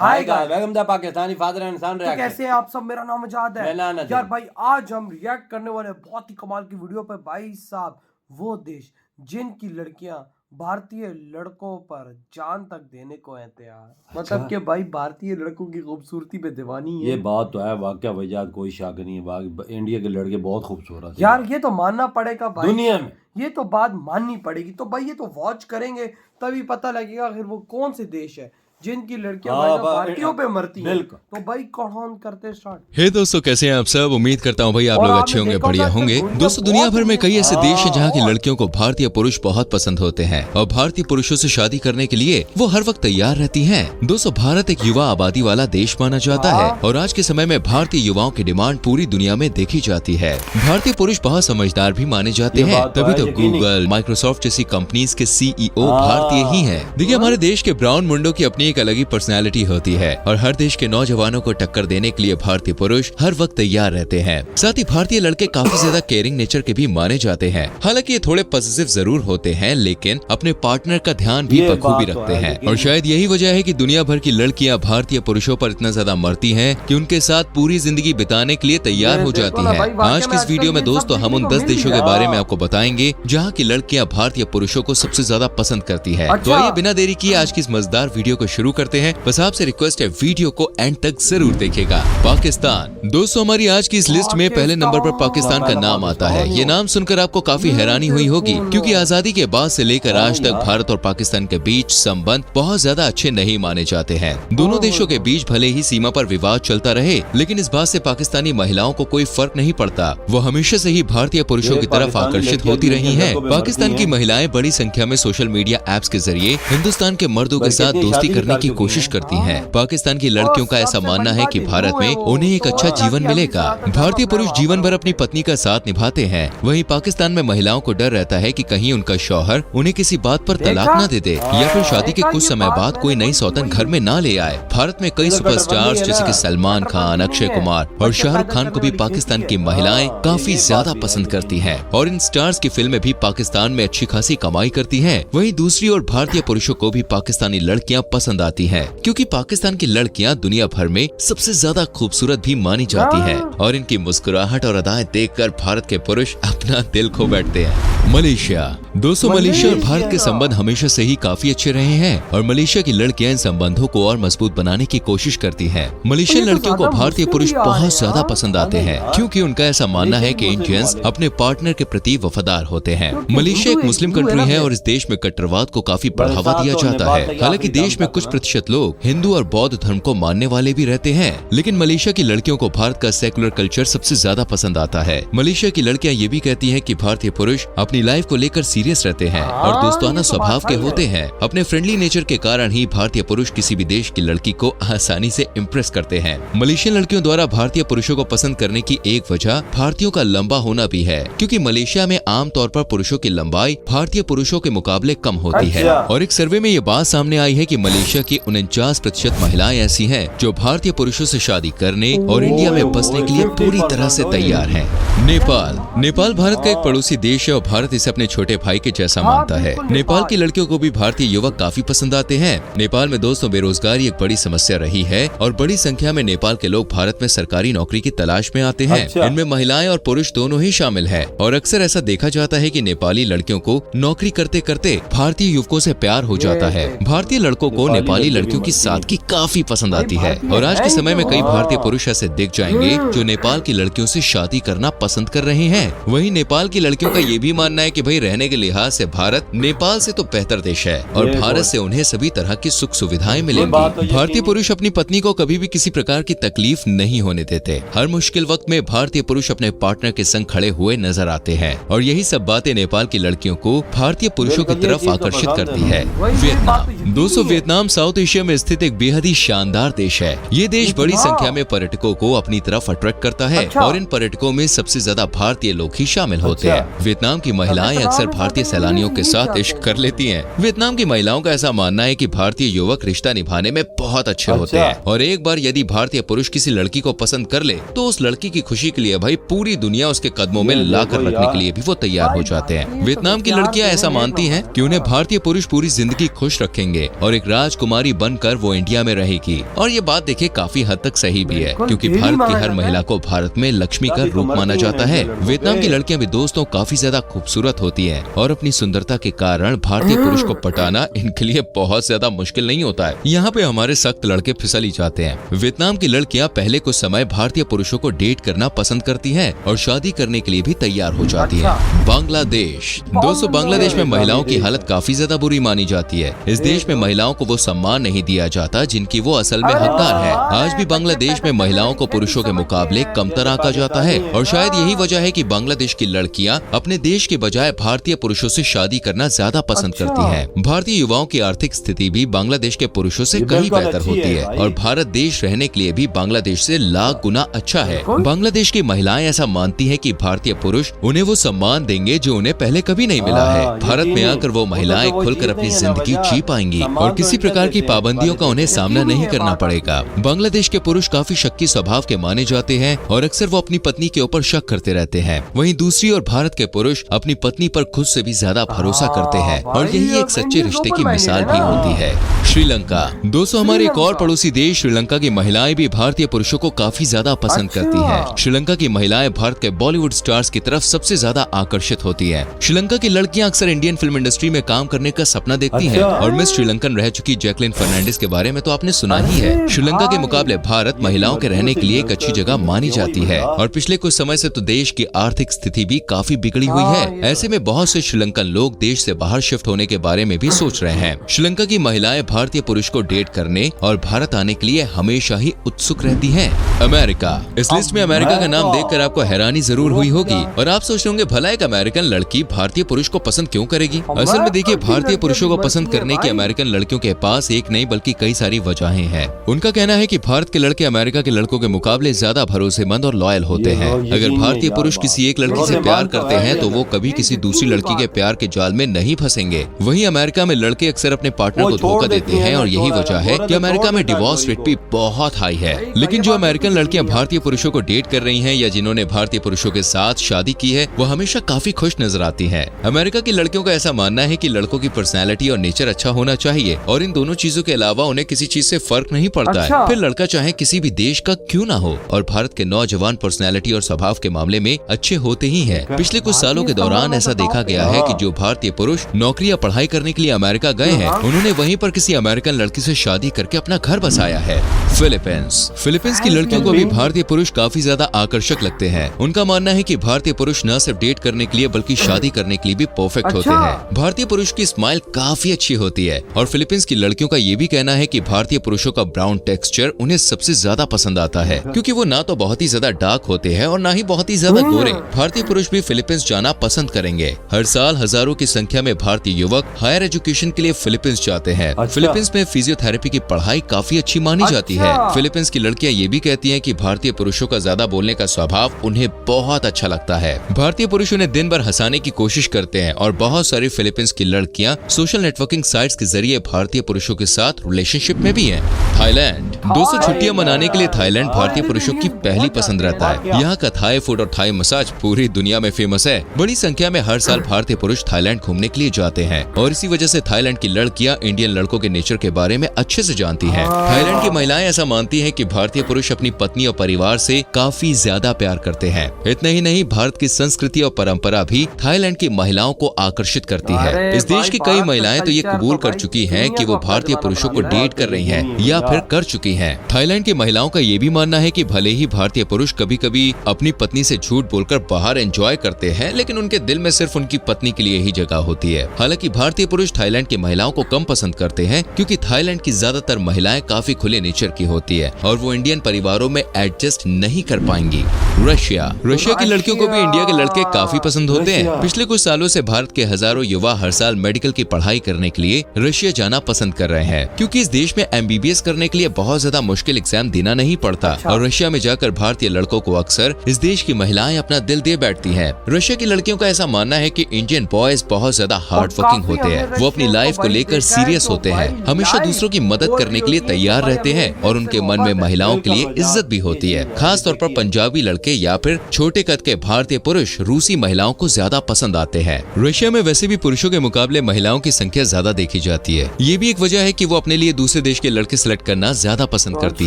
Hi guys, welcome to Pakistani father and son तो reaction. कैसे हैं आप सब। मेरा नाम आजाद है मेरा नाम नदीम। यार भाई, आज हम रिएक्ट करने वाले हैं बहुत ही कमाल की वीडियो पे। भाई साहब, वो देश जिनकी लड़कियां भारतीय लड़कों पर जान तक देने को हैं तैयार। मतलब कि भाई भारतीय लड़कों की खूबसूरती पे दीवानी है। ये बात तो है, वाकया वजात कोई शक नहीं है। इंडिया के लड़के बहुत खूबसूरत हैं यार ये तो मानना पड़ेगा भाई, दुनिया में। ये तो बात माननी पड़ेगी। तो भाई ये तो वॉच करेंगे तभी पता लगेगा आखिर वो कौन से देश है जिनकी लड़कियां भारतीयों पे मरती हैं। तो भाई कौन करते स्टार्ट। हे दोस्तों, कैसे हैं आप सब। उम्मीद करता हूं भाई आप लोग अच्छे होंगे, बढ़िया होंगे। दोस्तों, दुनिया भर में कई ऐसे देश हैं जहां की लड़कियों को भारतीय पुरुष बहुत पसंद होते हैं और भारतीय पुरुषों से शादी करने के लिए वो हर वक्त तैयार रहती हैं। दोस्तों, भारत एक युवा आबादी वाला देश माना जाता है और आज के समय में भारतीय युवाओं की डिमांड पूरी दुनिया में देखी जाती है। भारतीय पुरुष बहुत समझदार भी माने जाते हैं, तभी तो गूगल, माइक्रोसॉफ्ट जैसी कंपनीज के CEO भारतीय ही हैं। देखिए, हमारे देश के ब्राउन मुंडों की अपनी एक अलग ही पर्सनैलिटी होती है और हर देश के नौजवानों को टक्कर देने के लिए भारतीय पुरुष हर वक्त तैयार रहते हैं। साथ ही भारतीय लड़के काफी ज्यादा केयरिंग नेचर के भी माने जाते हैं। हालांकि ये थोड़े पॉजिटिव जरूर होते हैं, लेकिन अपने पार्टनर का ध्यान भी बखूबी रखते हैं और शायद यही वजह है कि दुनिया भर की लड़कियां भारतीय पुरुषों पर इतना ज्यादा मरती हैं कि उनके साथ पूरी जिंदगी बिताने के लिए तैयार हो जाती हैं। आज की इस वीडियो में दोस्तों हम उन 10 देशों के बारे में आपको बताएंगे जहाँ की लड़कियां भारतीय पुरुषों को सबसे ज्यादा पसंद करती है। तो आइए बिना देरी किए आज की इस मजेदार वीडियो को शुरू करते हैं। बस आपसे रिक्वेस्ट है, वीडियो को एंड तक जरूर देखिएगा। पाकिस्तान। दोस्तों, हमारी आज की इस लिस्ट में पहले नंबर पर पाकिस्तान का नाम आता है। ये नाम सुनकर आपको काफी हैरानी हुई होगी, क्योंकि आजादी के बाद से लेकर आज तक भारत और पाकिस्तान के बीच संबंध बहुत ज्यादा अच्छे नहीं माने जाते हैं। दोनों देशों के बीच भले ही सीमा पर विवाद चलता रहे, लेकिन इस बात से पाकिस्तानी महिलाओं को कोई फर्क नहीं पड़ता। वो हमेशा से ही भारतीय पुरुषों की तरफ आकर्षित होती रही है। पाकिस्तान की महिलाएं बड़ी संख्या में सोशल मीडिया एप्स के जरिए हिंदुस्तान के मर्दों के साथ दोस्ती करने की कोशिश करती हैं। पाकिस्तान की लड़कियों का ऐसा मानना है कि भारत में उन्हें एक अच्छा जीवन मिलेगा। भारतीय पुरुष जीवन भर अपनी पत्नी का साथ निभाते हैं, वहीं पाकिस्तान में महिलाओं को डर रहता है कि कहीं उनका शौहर उन्हें किसी बात पर तलाक न दे दे या फिर शादी के कुछ समय बाद कोई नई सौतन घर में न ले आए। भारत में कई सुपरस्टार्स जैसे कि सलमान खान, अक्षय कुमार और शाहरुख खान को भी पाकिस्तान की महिलाएं काफी ज्यादा पसंद करती हैं और इन स्टार्स की फिल्में भी पाकिस्तान में अच्छी खासी कमाई करती हैं। वहीं दूसरी ओर भारतीय पुरुषों को भी पाकिस्तानी लड़कियां पसंद आती हैं, क्योंकि पाकिस्तान की लड़कियां दुनिया भर में सबसे ज्यादा खूबसूरत भी मानी जाती हैं और इनकी मुस्कुराहट और अदाएं देखकर भारत के पुरुष अपना दिल खो बैठते हैं। मलेशिया। दोस्तों, मलेशिया और भारत के संबंध हमेशा से ही काफी अच्छे रहे हैं और मलेशिया की लड़कियां इन संबंधों को और मजबूत बनाने की कोशिश करती हैं। मलेशियन लड़कियों को भारतीय पुरुष बहुत ज्यादा पसंद आते हैं, क्योंकि उनका ऐसा मानना है कि इंडियंस अपने पार्टनर के प्रति वफादार होते हैं। मलेशिया एक मुस्लिम कंट्री है और इस देश में कट्टरवाद को काफी बढ़ावा दिया जाता है। हालांकि देश में कुछ प्रतिशत लोग हिंदू और बौद्ध धर्म को मानने वाले भी रहते हैं, लेकिन मलेशिया की लड़कियों को भारत का सेकुलर कल्चर सबसे ज्यादा पसंद आता है। मलेशिया की लड़कियां ये भी कहती हैं कि भारतीय पुरुष अपनी लाइफ को लेकर सीरियस रहते हैं और दोस्ताना स्वभाव के होते हैं। अपने फ्रेंडली नेचर के कारण ही भारतीय पुरुष किसी भी देश की लड़की को आसानी से इम्प्रेस करते हैं। मलेशियन लड़कियों द्वारा भारतीय पुरुषों को पसंद करने की एक वजह भारतीयों का लंबा होना भी है, क्योंकि मलेशिया में आमतौर पर पुरुषों की लंबाई भारतीय पुरुषों के मुकाबले कम होती है और एक सर्वे में ये बात सामने आई है कि मलेशिया की 49% महिलाएं ऐसी हैं जो भारतीय पुरुषों से शादी करने और इंडिया में बसने के लिए पूरी तरह से तैयार हैं। नेपाल। नेपाल भारत का एक पड़ोसी देश है और भारत इसे अपने छोटे भाई के जैसा मानता है। नेपाल की लड़कियों को भी भारतीय युवक काफी पसंद आते हैं। नेपाल में दोस्तों बेरोजगारी एक बड़ी समस्या रही है और बड़ी संख्या में नेपाल के लोग भारत में सरकारी नौकरी की तलाश में आते हैं। इनमें महिलाएं और पुरुष दोनों ही शामिल हैं और अक्सर ऐसा देखा जाता है कि नेपाली लड़कियों को नौकरी करते करते भारतीय युवकों से प्यार हो जाता है। भारतीय लड़कों को नेपाली लड़कियों की सादगी काफी पसंद आती है और आज के समय में कई भारतीय पुरुष ऐसे दिख जाएंगे जो नेपाल की लड़कियों से शादी करना पसंद कर रहे हैं। वहीं नेपाल की लड़कियों का ये भी मानना है कि भाई रहने के लिहाज से भारत नेपाल से तो बेहतर देश है और भारत से उन्हें सभी तरह की सुख सुविधाएं मिलेंगी। भारतीय पुरुष अपनी पत्नी को कभी भी किसी प्रकार की तकलीफ नहीं होने देते। हर मुश्किल वक्त में भारतीय पुरुष अपने पार्टनर के संग खड़े हुए नजर आते हैं और यही सब बातें नेपाल की लड़कियों को भारतीय पुरुषों की तरफ आकर्षित करती है। वियतनाम। दोस्तों, वियतनाम साउथ एशिया में स्थित एक बेहद ही शानदार देश है। ये देश बड़ी संख्या में पर्यटकों को अपनी तरफ अट्रैक्ट करता है और इन पर्यटकों में सबसे ज्यादा भारतीय लोग ही शामिल होते हैं। वियतनाम की महिलाएं अक्सर भारतीय सैलानियों के साथ इश्क कर लेती हैं। वियतनाम की महिलाओं का ऐसा मानना है कि भारतीय युवक रिश्ता निभाने में बहुत अच्छे होते हैं और एक बार यदि भारतीय पुरुष किसी लड़की को पसंद कर ले तो उस लड़की की खुशी के लिए भाई पूरी दुनिया उसके कदमों में लाकर रखने के लिए भी वो तैयार हो जाते हैं। वियतनाम की लड़कियां ऐसा मानती हैं कि उन्हें भारतीय पुरुष पूरी जिंदगी खुश रखेंगे और एक राजकुमारी बनकर वो इंडिया में रहेगी। और ये बात देखिए काफी हद तक सही भी है, क्योंकि भारत की हर महिला को भारत में लक्ष्मी का रूप माना जाता है। वियतनाम की लड़कियां भी दोस्तों काफी ज्यादा खूबसूरत होती हैं और अपनी सुंदरता के कारण भारतीय पुरुष को पटाना इनके लिए बहुत ज्यादा मुश्किल नहीं होता है। यहाँ पे हमारे सख्त लड़के फिसल ही जाते हैं। वियतनाम की लड़कियां पहले कुछ समय भारतीय पुरुषों को डेट करना पसंद करती हैं और शादी करने के लिए भी तैयार हो जाती हैं। बांग्लादेश। दोस्तों बांग्लादेश में महिलाओं की हालत काफी ज्यादा बुरी मानी जाती है। इस देश में महिलाओं को वो सम्मान नहीं दिया जाता जिनकी वो असल में हकदार है। आज भी बांग्लादेश में महिलाओं को पुरुषों के मुकाबले कमतर आंका जाता है और शायद यही वजह है कि बांग्लादेश की लड़कियां अपने देश के बजाय भारतीय पुरुषों से शादी करना ज्यादा पसंद करती हैं। भारतीय युवाओं की आर्थिक स्थिति भी बांग्लादेश के पुरुषों से कहीं बेहतर होती है और भारत देश रहने के लिए भी बांग्लादेश से लाख गुना अच्छा है। बांग्लादेश की महिलाएं ऐसा मानती हैं कि भारतीय पुरुष उन्हें वो सम्मान देंगे जो उन्हें पहले कभी नहीं मिला है। भारत में आकर वो महिलाएं खुलकर अपनी जिंदगी जी पाएंगी और किसी प्रकार की पाबंदियों का उन्हें सामना नहीं करना पड़ेगा। बांग्लादेश के पुरुष काफी शक्की स्वभाव के माने जाते हैं और अक्सर वो अपनी पत्नी के ऊपर शक करते रहते हैं। वहीं दूसरी ओर भारत के पुरुष अपनी पत्नी पर खुद से भी ज्यादा भरोसा करते हैं और यही एक सच्चे रिश्ते की मिसाल भी होती है। श्रीलंका। दोस्तों हमारे एक और पड़ोसी देश श्रीलंका की महिलाएं भी भारतीय पुरुषों को काफी ज्यादा पसंद करती हैं। श्रीलंका की महिलाएं भारत के बॉलीवुड स्टार्स की तरफ सबसे ज्यादा आकर्षित होती हैं। श्रीलंका की लड़कियां अक्सर इंडियन फिल्म इंडस्ट्री में काम करने का सपना देखती हैं और मिस श्रीलंकन रह चुकी जैकलिन फर्नांडिस के बारे में तो आपने सुना ही है। श्रीलंका के मुकाबले भारत महिलाओं के रहने के लिए एक अच्छी जगह मानी जाती है और पिछले कुछ समय से तो देश की आर्थिक स्थिति भी काफी बिगड़ी हुई है। ऐसे में बहुत से श्रीलंकन लोग देश से बाहर शिफ्ट होने के बारे में भी सोच रहे हैं। श्रीलंका की महिलाएं भारतीय पुरुष को डेट करने और भारत आने के लिए हमेशा ही उत्सुक रहती हैं। अमेरिका। इस लिस्ट में अमेरिका का नाम देखकर आपको हैरानी जरूर हुई होगी और आप सोच रहे होंगे भला एक अमेरिकन लड़की भारतीय पुरुष को पसंद क्यों करेगी। असल में देखिए भारतीय पुरुषों को पसंद करने की अमेरिकन लड़कियों के पास एक नहीं बल्कि कई सारी वजहें हैं। उनका कहना है कि भारत के लड़के अमेरिका के लड़कों के मुकाबले ज्यादा भरोसेमंद और लॉयल होते हैं। अगर भारतीय पुरुष किसी एक लड़की से प्यार करते हैं तो वो कभी किसी दूसरी लड़की के प्यार के जाल में नहीं फंसेंगे। वहीं अमेरिका में लड़के अक्सर अपने पार्टनर को धोखा देते हैं और यही वजह है कि अमेरिका में डिवोर्स रेट भी बहुत हाई है। लेकिन जो अमेरिकन लड़कियां भारतीय पुरुषों को डेट कर रही हैं या जिन्होंने भारतीय पुरुषों के साथ शादी की है वो हमेशा काफी खुश नजर आती हैं। अमेरिका की लड़कियों का ऐसा मानना है कि लड़कों की पर्सनैलिटी और नेचर अच्छा होना चाहिए और इन दोनों चीजों के अलावा उन्हें किसी चीज से फर्क नहीं पड़ता है। फिर लड़का चाहे किसी भी देश का क्यों ना हो। और भारत के नौजवान पर्सनैलिटी और स्वभाव के मामले में अच्छे होते ही हैं। पिछले कुछ सालों के दौरान ऐसा देखा गया है कि जो भारतीय पुरुष नौकरी या पढ़ाई करने के लिए अमेरिका गए हैं उन्होंने वहीं पर किसी अमेरिकन लड़की से शादी करके अपना घर बसाया है। फिलीपींस की लड़कियों को भी भारतीय पुरुष काफी ज्यादा आकर्षक लगते हैं। उनका मानना है कि भारतीय पुरुष न सिर्फ डेट करने के लिए बल्कि शादी करने के लिए भी परफेक्ट होते हैं। भारतीय पुरुष की स्माइल काफी अच्छी होती है और फिलीपींस की लड़कियों का ये भी कहना है कि भारतीय पुरुषों का ब्राउन टेक्सचर उन्हें सबसे ज्यादा पसंद आता है, क्योंकि वो ना तो बहुत ही ज्यादा डार्क होते हैं और ना ही बहुत ही ज्यादा गोरे। भारतीय पुरुष भी फिलीपींस जाना पसंद करेंगे। हर साल हजारों की संख्या में भारतीय युवक हायर एजुकेशन के लिए फिलीपींस जाते हैं। फिलीपींस में फिजियोथेरेपी की पढ़ाई काफी अच्छी मानी जाती है। फिलीपींस की लड़कियां ये भी कहती हैं कि भारतीय पुरुषों का ज्यादा बोलने का स्वभाव उन्हें बहुत अच्छा लगता है। भारतीय पुरुष उन्हें दिन भर हंसाने की कोशिश करते हैं और बहुत सारी फिलीपींस की लड़कियां सोशल नेटवर्किंग साइट्स के जरिए भारतीय पुरुषों के साथ रिलेशनशिप में भी हैं। थाईलैंड। दोस्तों छुट्टियां मनाने के लिए थाईलैंड भारतीय पुरुषों की पहली पसंद रहता है। यहाँ का थाई फूड और थाई मसाज पूरी दुनिया में फेमस है। बड़ी संख्या में हर साल भारतीय पुरुष थाईलैंड घूमने के लिए जाते हैं और इसी वजह से थाईलैंड की लड़कियां इंडियन लड़कों के नेचर के बारे में अच्छे से जानती हैं। थाईलैंड की महिलाएं ऐसा मानती हैं कि भारतीय पुरुष अपनी पत्नी और परिवार से काफी ज्यादा प्यार करते हैं। इतना ही नहीं, भारत की संस्कृति और परंपरा भी थाईलैंड की महिलाओं को आकर्षित करती है। इस देश की कई महिलाएं तो ये कबूल कर चुकी हैं कि वो भारतीय पुरुषों को डेट कर रही हैं या फिर कर चुकी हैं। थाईलैंड की महिलाओं का ये भी मानना है कि भले ही भारतीय पुरुष कभी कभी अपनी पत्नी से झूठ बोलकर बाहर एंजॉय करते हैं, लेकिन उनके दिल में सिर्फ उनकी पत्नी के लिए ही जगह होती है। हालांकि भारतीय पुरुष थाईलैंड की महिलाओं को कम पसंद करते हैं क्योंकि थाईलैंड की ज्यादातर महिलाएं काफी खुले नेचर की होती है और वो इंडियन परिवारों में एडजस्ट नहीं कर पाएंगी। रशिया की लड़कियों को भी इंडिया के लड़के काफी पसंद होते हैं। पिछले कुछ सालों से भारत के हजारों युवा हर साल मेडिकल की पढ़ाई करने के लिए रशिया जाना पसंद कर रहे हैं, क्योंकि इस देश में MBBS करने के लिए बहुत बहुत ज्यादा मुश्किल एग्जाम देना नहीं पड़ता। और रशिया में जाकर भारतीय लड़कों को अक्सर इस देश की महिलाएं अपना दिल दे बैठती हैं। रशिया की लड़कियों का ऐसा मानना है कि इंडियन बॉयज बहुत ज्यादा हार्ड वर्किंग होते हैं। वो अपनी लाइफ को लेकर सीरियस होते हैं, हमेशा दूसरों की मदद करने के लिए तैयार रहते हैं और उनके मन में महिलाओं के लिए इज्जत भी होती है। खास तौर पर पंजाबी लड़के या फिर छोटे कद के भारतीय पुरुष रूसी महिलाओं को ज्यादा पसंद आते हैं। रशिया में वैसे भी पुरुषों के मुकाबले महिलाओं की संख्या ज्यादा देखी जाती है। ये भी एक वजह है कि वो अपने लिए दूसरे देश के लड़के सिलेक्ट करना ज्यादा पसंद करती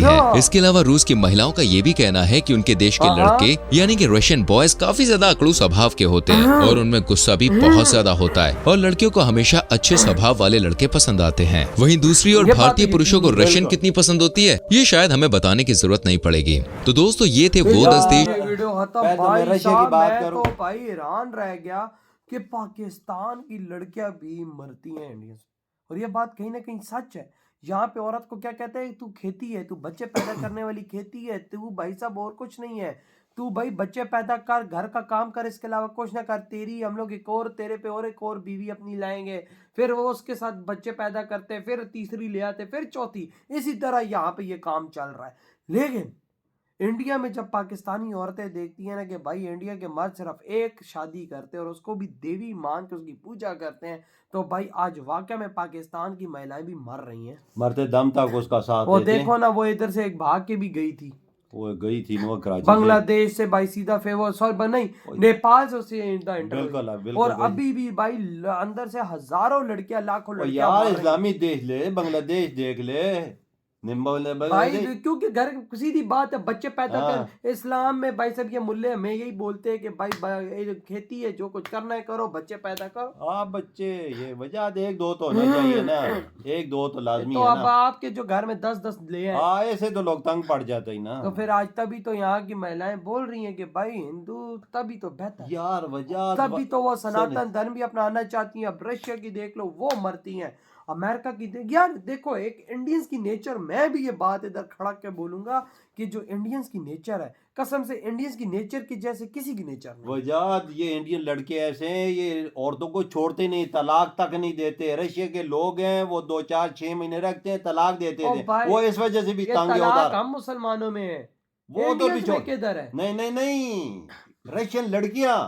है। इसके अलावा रूस की महिलाओं का ये भी कहना है कि उनके देश के लड़के यानी कि रशियन बॉयज काफी ज्यादा अकड़ू स्वभाव के होते हैं और उनमें गुस्सा भी बहुत ज्यादा होता है और लड़कियों को हमेशा अच्छे स्वभाव वाले लड़के पसंद आते हैं। वहीं दूसरी ओर भारतीय पुरुषों को रशियन कितनी पसंद होती है ये शायद हमें बताने की जरूरत नहीं पड़ेगी। तो दोस्तों ये थे वो 10 देश। वीडियो खत्म। भाई साहब मैं तो भाई हैरान रह गया कि पाकिस्तान की लड़कियां भी मरती हैं इंडिया से, और ये बात कहीं ना कहीं सच है। यहाँ पे औरत को क्या कहते हैं, तू खेती है, तू बच्चे पैदा करने वाली खेती है, तू भाई साहब और कुछ नहीं है, तू भाई बच्चे पैदा कर, घर का काम कर, इसके अलावा कुछ ना कर। तेरी हम लोग एक और तेरे पे और एक और बीवी अपनी लाएंगे, फिर वो उसके साथ बच्चे पैदा करते, फिर तीसरी ले आते, फिर चौथी। इसी तरह यहाँ पे ये काम चल रहा है। लेकिन इंडिया में जब पाकिस्तानी औरतें देखती हैं ना कि भाई इंडिया के मर्द सिर्फ एक शादी करते हैं और उसको भी देवी मान के उसकी पूजा करते हैं, तो भाई आज वाकई में पाकिस्तान की महिलाएं भी मर रही हैं, मरते दम तक उसका साथ वो देते। देखो ना, वो इधर से एक भाग के भी गई थी, वो गई थी वो कराची बांग्लादेश से भाई सीधा फेवर सॉरी नहीं नेपाल से उससे बिल्कुल और अभी भी भाई अंदर से हजारों लड़कियां, लाखों लड़कियां यार इस्लामी देख ले, बांग्लादेश देख ले, भाई, क्योंकि घर सीधी बात है, बच्चे पैदा कर। इस्लाम में भाई सब ये मुल्ले हमें यही बोलते हैं कि भाई खेती है, जो कुछ करना है करो, बच्चे पैदा करो। हाँ बच्चे, ये वजह एक दो तो होना चाहिए ना, एक दो तो लाजमी तो है अब ना। आपके जो घर में 10-10 ले हैं, हाँ ऐसे तो लोग तंग पड़ जाते ही ना। तो फिर आज तभी तो यहाँ की महिलाएं बोल रही हैं कि भाई हिंदू तभी तो बेहतर यार वजह तभी तो वो सनातन धर्म भी अपनाना चाहती हैं। अब रशिया की देख लो, वो मरती हैं। अमेरिका की यार देखो, एक इंडियंस की नेचर, मैं भी ये बात इधर खड़ा के बोलूंगा कि जो इंडियंस की नेचर है, कसम से इंडियंस की नेचर की जैसे किसी की नेचर नहीं। वजह ये इंडियन लड़के ऐसे हैं, ये औरतों को छोड़ते नहीं, तलाक तक नहीं देते। रशिया के लोग हैं वो 2-4-6 महीने रखते हैं, तलाक देते थे, वो इस वजह से भी तंग है उधर। हम मुसलमानों में है, वो तो भी छोड़, किधर है? नहीं रशियन लड़कियां,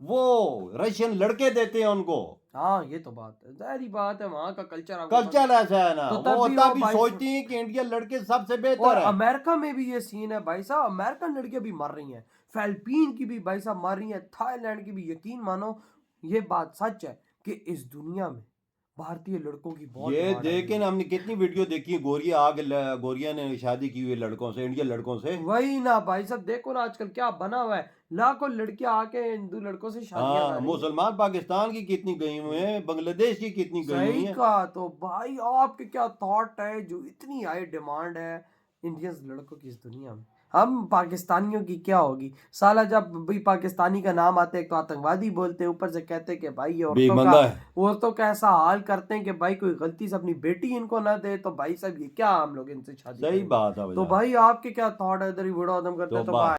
वो रशियन लड़के देते हैं उनको। हाँ ये तो बात है, जाहिर बात है, वहाँ का कल्चर ऐसा है ना, तो वो तब भी सोचती हैं कि इंडियन लड़के सबसे बेहतर है। अमेरिका में भी ये सीन है भाई साहब, अमेरिकन लड़कियां भी मर रही हैं, फिलीपीन की भी भाई साहब मर रही हैं, थाईलैंड की भी। यकीन मानो ये बात सच है कि इस दुनिया में भारतीय लड़कों की बहुत ये देखें, हमने कितनी वीडियो देखी है, गोरिया ने शादी की हुई लड़कों से, इंडियन लड़कों से। वही ना भाई साहब, देखो ना आजकल क्या बना हुआ है, लाखों लड़कियां आके हिंदू लड़कों से शादियां कर रही हैं। मुसलमान पाकिस्तान की कितनी गई हुई हैं, बांग्लादेश की कितनी गई हुई हैं। का तो भाई आपके क्या थॉट है, जो इतनी हाई डिमांड है इंडियंस लड़कों की इस दुनिया में, हम पाकिस्तानियों की क्या होगी? साला जब भी पाकिस्तानी का नाम आता है तो आतंकवादी बोलते हैं, ऊपर से कहते हैं कि भाई ये औरतों का ऐसा हाल करते हैं कि भाई कोई गलती से अपनी बेटी इनको ना दे, तो भाई साहब ये क्या हम लोग इनसे शादी? सही बात है। तो भाई आपके क्या थॉट है? इधर ही वीडियो खत्म करते हैं तो